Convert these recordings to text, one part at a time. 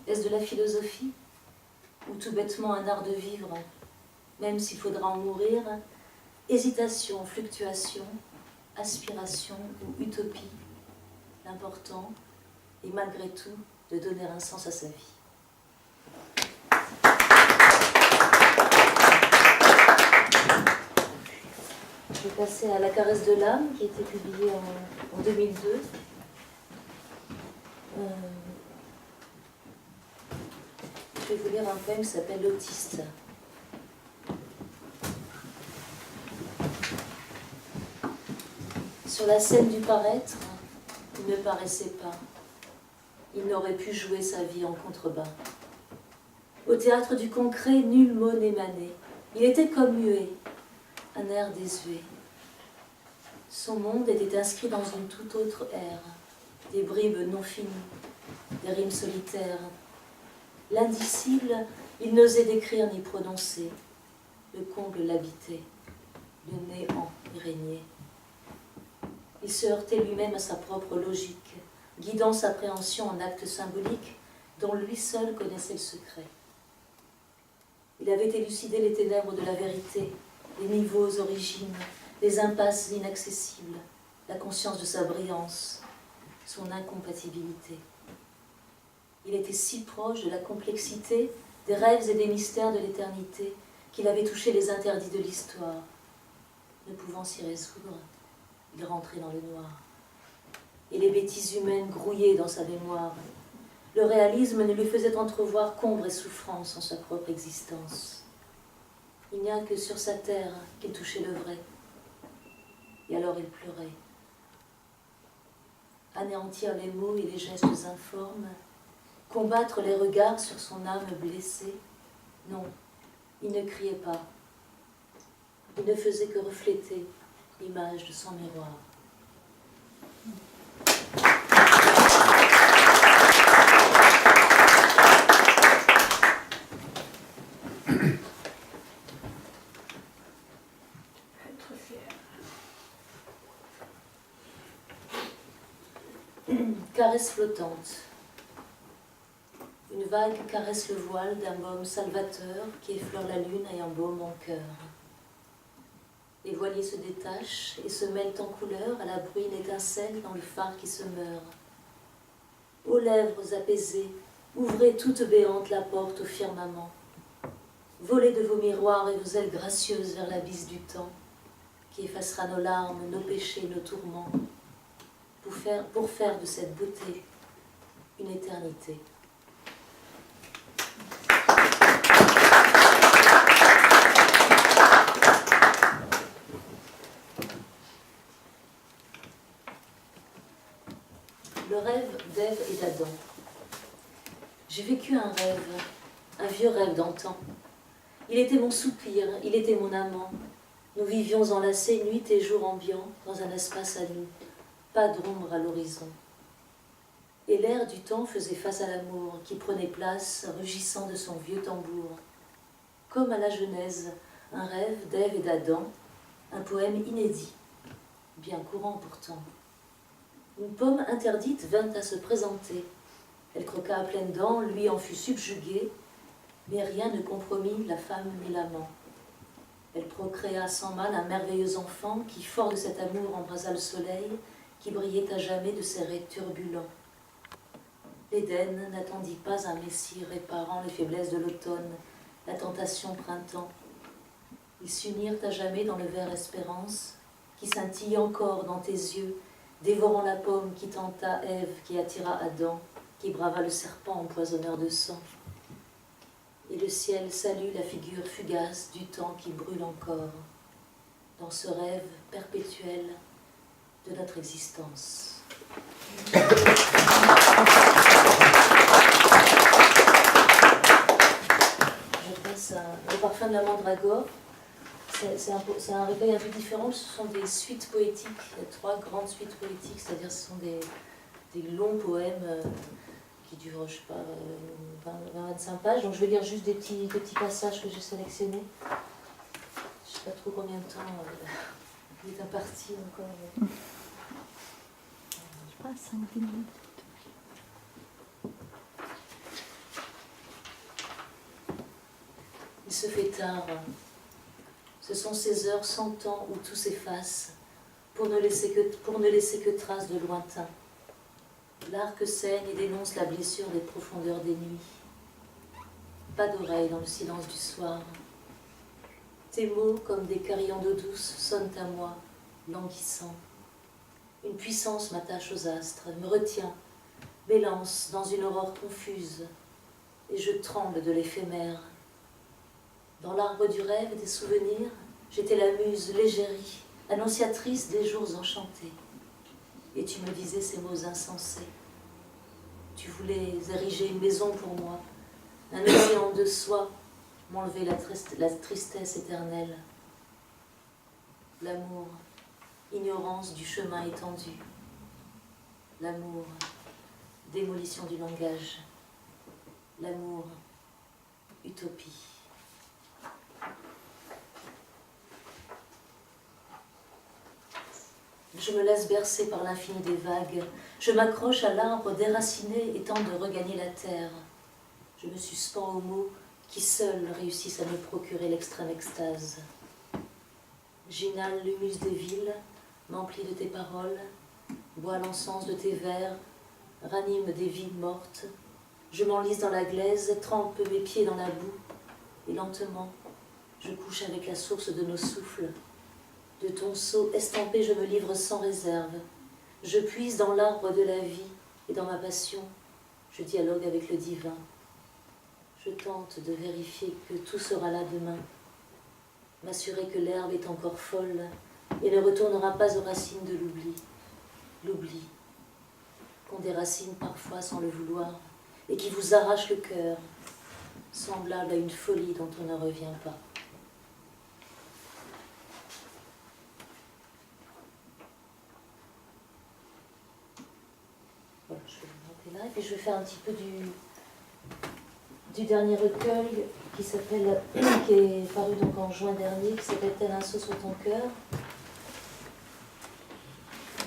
Est-ce de la philosophie? Ou tout bêtement un art de vivre, même s'il faudra en mourir? Hésitation, fluctuation, aspiration ou utopie? L'important est malgré tout de donner un sens à sa vie. Je vais passer à La caresse de l'âme, qui a été publiée en 2002. Je vais vous lire un poème qui s'appelle L'autiste. Sur la scène du paraître, il ne paraissait pas. Il n'aurait pu jouer sa vie en contrebas. Au théâtre du concret, nul mot n'émanait. Il était comme muet, un air désuet. Son monde était inscrit dans une toute autre ère, des bribes non finies, des rimes solitaires. L'indicible, il n'osait décrire ni prononcer. Le comble l'habitait, le néant y régnait. Il se heurtait lui-même à sa propre logique, guidant sa préhension en actes symboliques dont lui seul connaissait le secret. Il avait élucidé les ténèbres de la vérité, les niveaux origines, les impasses inaccessibles, la conscience de sa brillance, son incompatibilité. Il était si proche de la complexité des rêves et des mystères de l'éternité qu'il avait touché les interdits de l'histoire. Ne pouvant s'y résoudre, il rentrait dans le noir. Et les bêtises humaines grouillaient dans sa mémoire. Le réalisme ne lui faisait entrevoir qu'ombre et souffrance en sa propre existence. Il n'y a que sur sa terre qu'il touchait le vrai. Et alors il pleurait. Anéantir les mots et les gestes informes, combattre les regards sur son âme blessée. Non, il ne criait pas. Il ne faisait que refléter l'image de son miroir. Caresse flottante. Une vague caresse le voile d'un baume salvateur qui effleure la lune et embaume mon cœur. Les voiliers se détachent et se mêlent en couleur à la bruine étincelle dans le phare qui se meurt. Ô lèvres apaisées, ouvrez toute béante la porte au firmament. Volez de vos miroirs et vos ailes gracieuses vers l'abysse du temps, qui effacera nos larmes, nos péchés, nos tourments, pour faire de cette beauté une éternité. Le rêve d'Ève et d'Adam. J'ai vécu un rêve, un vieux rêve d'antan. Il était mon soupir, il était mon amant. Nous vivions enlacés nuit et jour ambiant dans un espace à nous, pas d'ombre à l'horizon. Et l'air du temps faisait face à l'amour qui prenait place, rugissant de son vieux tambour. Comme à la Genèse, un rêve d'Ève et d'Adam, un poème inédit, bien courant pourtant. Une pomme interdite vint à se présenter. Elle croqua à pleines dents, lui en fut subjugué, mais rien ne compromit la femme ni l'amant. Elle procréa sans mal un merveilleux enfant qui, fort de cet amour, embrasa le soleil, qui brillait à jamais de ses raies turbulents. L'Éden n'attendit pas un messie réparant les faiblesses de l'automne, la tentation printemps. Ils s'unirent à jamais dans le vert espérance, qui scintille encore dans tes yeux, dévorant la pomme qui tenta Ève, qui attira Adam, qui brava le serpent empoisonneur de sang. Et le ciel salue la figure fugace du temps qui brûle encore, dans ce rêve perpétuel de notre existence. Je passe au parfum de la mandragore. C'est un recueil un peu différent, ce sont des suites poétiques, il y a 3 grandes suites poétiques, c'est-à-dire ce sont des longs poèmes qui durent, je sais pas, 20-25 pages, donc je vais lire juste des petits passages que j'ai sélectionnés. Je sais pas trop combien de temps il est imparti encore. Je sais pas, 5 minutes. se fait tard. Ce sont ces heures sans temps où tout s'efface, pour ne laisser que traces de lointain. L'arc saigne et dénonce la blessure des profondeurs des nuits. Pas d'oreille dans le silence du soir. Tes mots, comme des carillons d'eau douce, sonnent à moi, languissants. Une puissance m'attache aux astres, me retient, m'élance dans une aurore confuse, et je tremble de l'éphémère. Dans l'arbre du rêve et des souvenirs, j'étais la muse l'égérie, annonciatrice des jours enchantés. Et tu me disais ces mots insensés. Tu voulais ériger une maison pour moi, un océan de soie, m'enlever la tristesse éternelle. L'amour, ignorance du chemin étendu. L'amour, démolition du langage. L'amour, utopie. Je me laisse bercer par l'infini des vagues. Je m'accroche à l'arbre déraciné et tente de regagner la terre. Je me suspends aux mots qui seuls réussissent à me procurer l'extrême extase. J'inhale l'humus des villes, m'emplis de tes paroles, bois l'encens de tes vers, ranime des vies mortes. Je m'enlise dans la glaise, trempe mes pieds dans la boue, et lentement, je couche avec la source de nos souffles. De ton sceau estampé, je me livre sans réserve. Je puise dans l'arbre de la vie, et dans ma passion, je dialogue avec le divin. Je tente de vérifier que tout sera là demain, m'assurer que l'herbe est encore folle et ne retournera pas aux racines de l'oubli. L'oubli, qu'on déracine parfois sans le vouloir, et qui vous arrache le cœur, semblable à une folie dont on ne revient pas. Voilà, je vais monter là, et puis je vais faire un petit peu du dernier recueil qui est paru donc en juin dernier, qui s'appelle Tel un sceau sur ton cœur.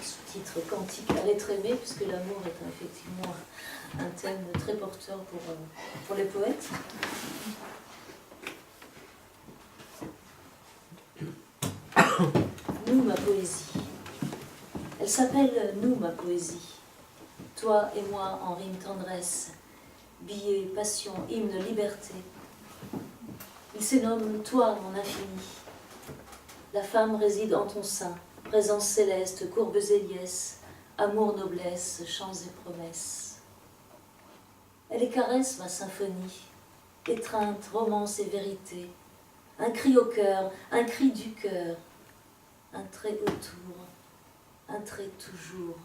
Sous-titre Cantique à l'être aimé, puisque l'amour est effectivement un thème très porteur pour les poètes. Nous, ma poésie. Elle s'appelle Nous, ma poésie. Toi et moi en rime tendresse, billet, passion, hymne, liberté. Il se nomme toi, mon infini. La femme réside en ton sein, présence céleste, courbes et liesses, amour, noblesse, chants et promesses. Elle caresse ma symphonie, étreinte, romance et vérité, un cri au cœur, un cri du cœur, un trait autour, un trait toujours.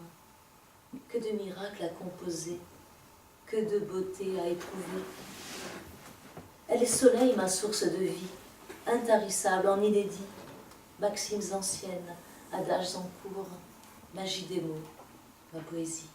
Que de miracles à composer, que de beauté à éprouver. Elle est soleil, ma source de vie, intarissable en inédit, maximes anciennes, adages en cours, magie des mots, ma poésie.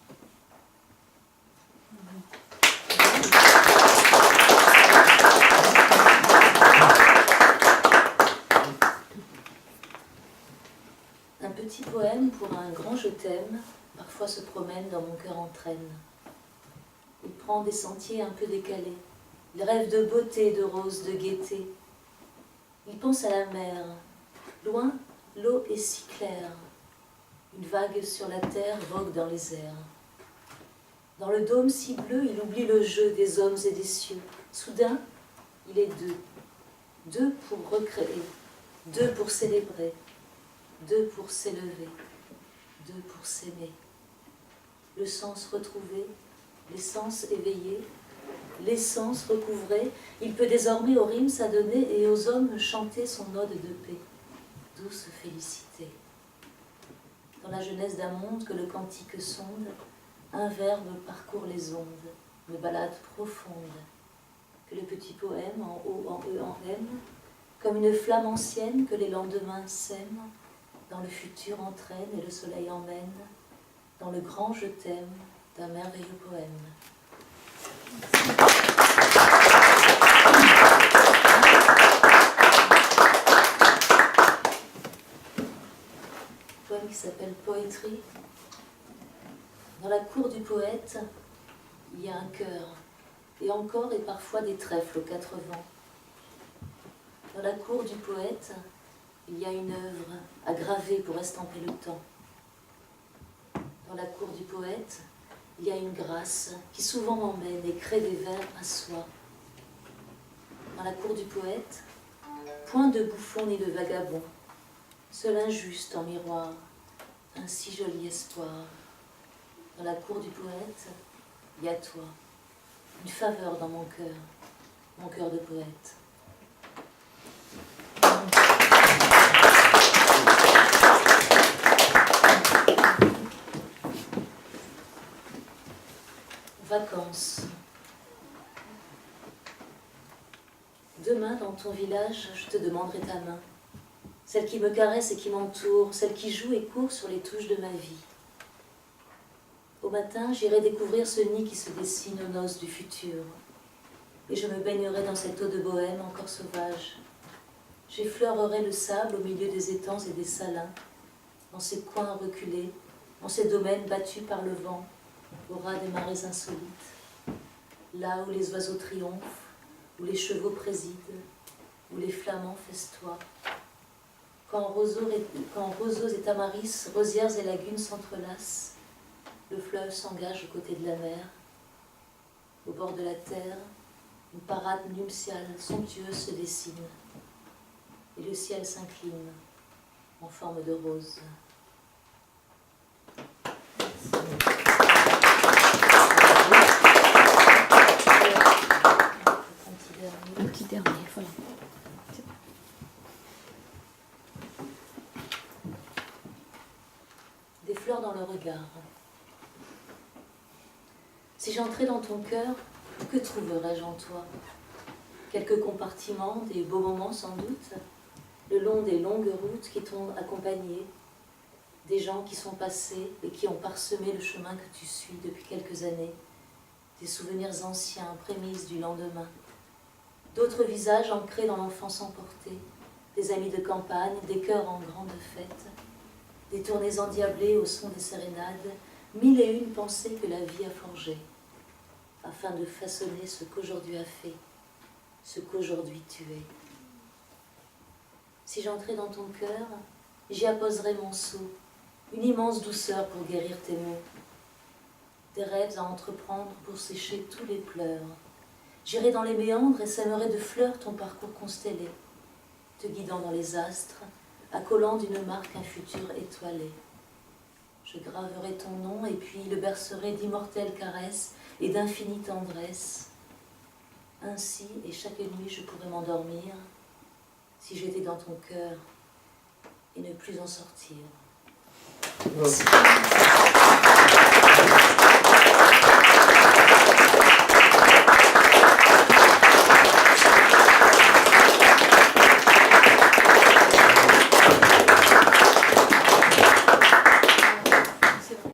Un petit poème pour un grand je t'aime, parfois se promène dans mon cœur en traîne. Il prend des sentiers un peu décalés. Il rêve de beauté, de rose, de gaieté. Il pense à la mer. Loin, l'eau est si claire. Une vague sur la terre vogue dans les airs. Dans le dôme si bleu, il oublie le jeu des hommes et des cieux. Soudain, il est deux. Deux pour recréer. Deux pour célébrer. Deux pour s'élever. Deux pour s'aimer. Le sens retrouvé, les sens éveillés, l'essence recouvrée, il peut désormais aux rimes s'adonner et aux hommes chanter son ode de paix. Douce félicité. Dans la jeunesse d'un monde que le cantique sonde, un verbe parcourt les ondes, une balade profonde, que le petit poème en O, en E, en M, comme une flamme ancienne que les lendemains sèment, dans le futur entraîne et le soleil emmène, dans le grand je t'aime d'un merveilleux poème. Un poème qui s'appelle Poétrie. Dans la cour du poète, il y a un cœur, et encore et parfois des trèfles aux quatre vents. Dans la cour du poète, il y a une œuvre à graver pour estamper le temps. Dans la cour du poète, il y a une grâce qui souvent m'emmène et crée des vers à soi. Dans la cour du poète, point de bouffon ni de vagabond, seul injuste en miroir, un si joli espoir. Dans la cour du poète, il y a toi, une faveur dans mon cœur de poète. Vacances. Demain, dans ton village, je te demanderai ta main, celle qui me caresse et qui m'entoure, celle qui joue et court sur les touches de ma vie. Au matin, j'irai découvrir ce nid qui se dessine aux noces du futur, et je me baignerai dans cette eau de bohème encore sauvage. J'effleurerai le sable au milieu des étangs et des salins, dans ces coins reculés, dans ces domaines battus par le vent, au ras des marées insolites, là où les oiseaux triomphent, où les chevaux président, où les flamants festoient. Quand roseaux et tamaris, rosières et lagunes s'entrelacent, le fleuve s'engage aux côtés de la mer. Au bord de la terre, une parade nuptiale somptueuse se dessine, et le ciel s'incline en forme de rose. Un petit dernier, voilà. Des fleurs dans le regard. Si j'entrais dans ton cœur, que trouverais-je en toi? Quelques compartiments, des beaux moments sans doute, le long des longues routes qui t'ont accompagné, des gens qui sont passés et qui ont parsemé le chemin que tu suis depuis quelques années, des souvenirs anciens, prémices du lendemain, d'autres visages ancrés dans l'enfance emportée, des amis de campagne, des cœurs en grande fête, des tournées endiablées au son des sérénades, mille et une pensées que la vie a forgées, afin de façonner ce qu'aujourd'hui a fait, ce qu'aujourd'hui tu es. Si j'entrais dans ton cœur, j'y apposerais mon sceau, une immense douceur pour guérir tes maux, des rêves à entreprendre pour sécher tous les pleurs. J'irai dans les méandres et sèmerai de fleurs ton parcours constellé, te guidant dans les astres, accolant d'une marque un futur étoilé. Je graverai ton nom et puis le bercerai d'immortelles caresses et d'infinie tendresse. Ainsi, et chaque nuit, je pourrais m'endormir si j'étais dans ton cœur et ne plus en sortir. Merci.